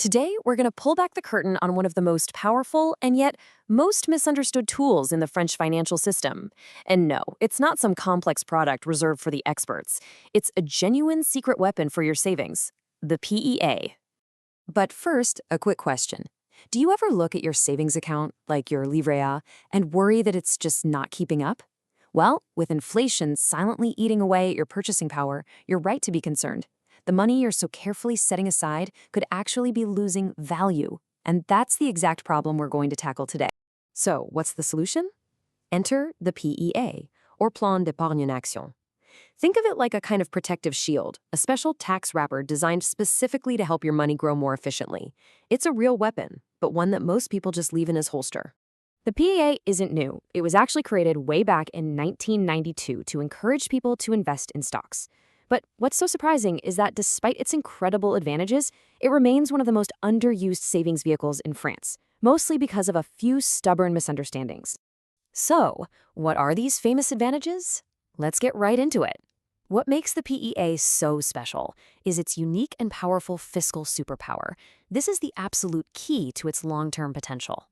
Today, we're going to pull back the curtain on one of the most powerful and yet most misunderstood tools in the French financial system. And no, it's not some complex product reserved for the experts. It's a genuine secret weapon for your savings, the PEA. But first, a quick question. Do you ever look at your savings account, like your livret A, and worry that it's just not keeping up? Well, with inflation silently eating away at your purchasing power, you're right to be concerned. The money you're so carefully setting aside could actually be losing value. And that's the exact problem we're going to tackle today. So, what's the solution? Enter the PEA, or Plan d'épargne en action. Think of it like a kind of protective shield, a special tax wrapper designed specifically to help your money grow more efficiently. It's a real weapon, but one that most people just leave in his holster. The PEA isn't new. It was actually created way back in 1992 to encourage people to invest in stocks. But what's so surprising is that despite its incredible advantages, it remains one of the most underused savings vehicles in France, mostly because of a few stubborn misunderstandings. So, what are these famous advantages? Let's get right into it. What makes the PEA so special is its unique and powerful fiscal superpower. This is the absolute key to its long-term potential.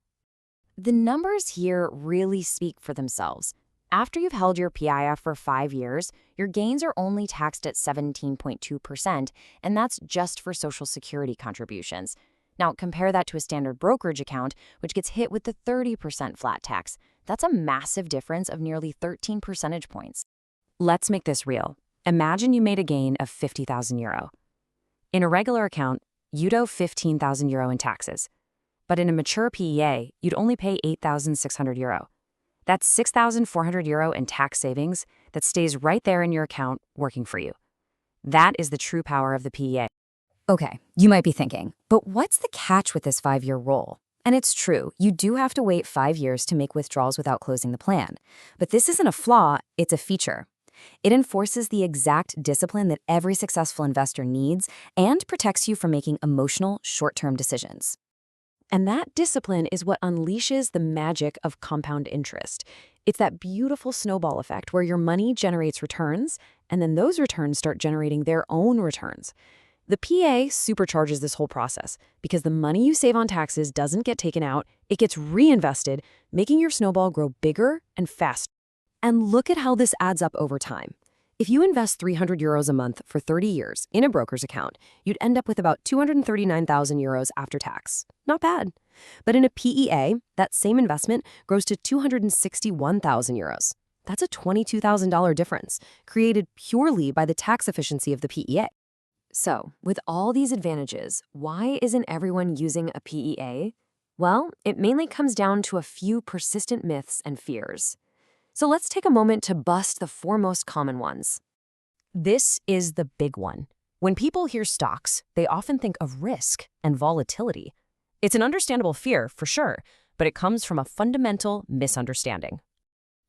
The numbers here really speak for themselves. After you've held your PEA for 5 years, your gains are only taxed at 17.2%, and that's just for Social Security contributions. Now, compare that to a standard brokerage account, which gets hit with the 30% flat tax. That's a massive difference of nearly 13 percentage points. Let's make this real. Imagine you made a gain of €50,000. In a regular account, you'd owe €15,000 in taxes. But in a mature PEA, you'd only pay €8,600. That's €6,400 in tax savings that stays right there in your account working for you. That is the true power of the PEA. Okay, you might be thinking, but what's the catch with this 5-year roll? And it's true, you do have to wait 5 years to make withdrawals without closing the plan. But this isn't a flaw, it's a feature. It enforces the exact discipline that every successful investor needs and protects you from making emotional, short-term decisions. And that discipline is what unleashes the magic of compound interest. It's that beautiful snowball effect where your money generates returns, and then those returns start generating their own returns. The PEA supercharges this whole process because the money you save on taxes doesn't get taken out, it gets reinvested, making your snowball grow bigger and faster. And look at how this adds up over time. If you invest €300 a month for 30 years in a broker's account, you'd end up with about €239,000 after tax. Not bad. But in a PEA, that same investment grows to €261,000. That's a $22,000 difference, created purely by the tax efficiency of the PEA. So, with all these advantages, why isn't everyone using a PEA? Well, it mainly comes down to a few persistent myths and fears. So let's take a moment to bust the 4 most common ones. This is the big one. When people hear stocks, they often think of risk and volatility. It's an understandable fear, for sure, but it comes from a fundamental misunderstanding.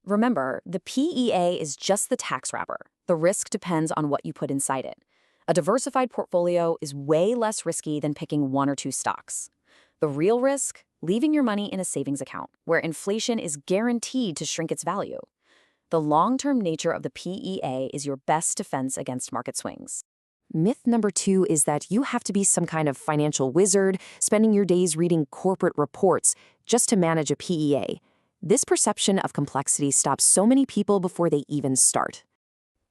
Remember, the PEA is just the tax wrapper. The risk depends on what you put inside it. A diversified portfolio is way less risky than picking 1 or 2 stocks. The real risk? Leaving your money in a savings account, where inflation is guaranteed to shrink its value. The long-term nature of the PEA is your best defense against market swings. Myth number 2 is that you have to be some kind of financial wizard, spending your days reading corporate reports just to manage a PEA. This perception of complexity stops so many people before they even start.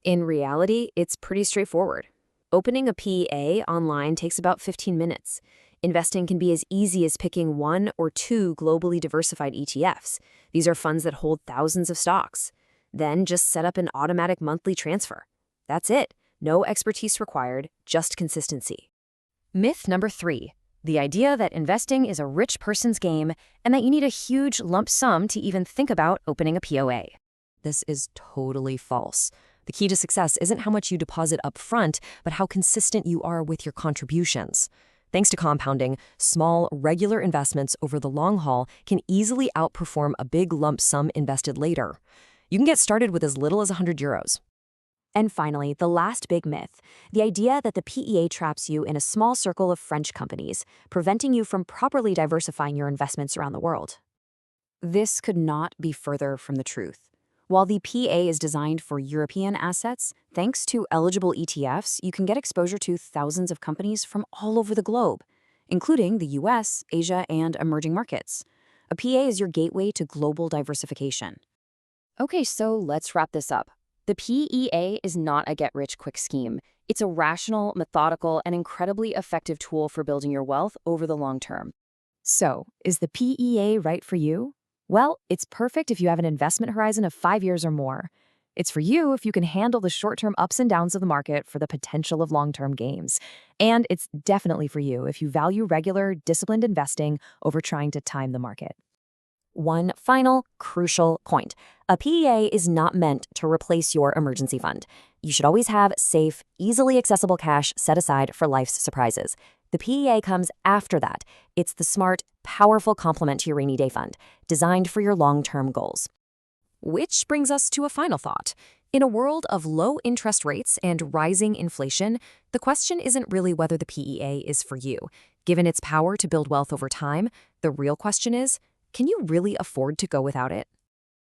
In reality, it's pretty straightforward. Opening a PEA online takes about 15 minutes. Investing can be as easy as picking 1 or 2 globally diversified ETFs. These are funds that hold thousands of stocks. Then just set up an automatic monthly transfer. That's it. No expertise required, just consistency. Myth number 3, the idea that investing is a rich person's game and that you need a huge lump sum to even think about opening a POA. This is totally false. The key to success isn't how much you deposit up front, but how consistent you are with your contributions. Thanks to compounding, small, regular investments over the long haul can easily outperform a big lump sum invested later. You can get started with as little as €100. And finally, the last big myth, the idea that the PEA traps you in a small circle of French companies, preventing you from properly diversifying your investments around the world. This could not be further from the truth. While the PEA is designed for European assets, thanks to eligible ETFs, you can get exposure to thousands of companies from all over the globe. including the US, Asia, and emerging markets. A PEA is your gateway to global diversification. Okay, so let's wrap this up. The PEA is not a get-rich-quick scheme. It's a rational, methodical, and incredibly effective tool for building your wealth over the long term. So, is the PEA right for you? Well, it's perfect if you have an investment horizon of 5 years or more. It's for you if you can handle the short-term ups and downs of the market for the potential of long-term gains. And it's definitely for you if you value regular, disciplined investing over trying to time the market. One final, crucial point. A PEA is not meant to replace your emergency fund. You should always have safe, easily accessible cash set aside for life's surprises. The PEA comes after that. It's the smart, powerful complement to your rainy day fund, designed for your long-term goals. Which brings us to a final thought. In a world of low interest rates and rising inflation, the question isn't really whether the PEA is for you. Given its power to build wealth over time, the real question is, can you really afford to go without it?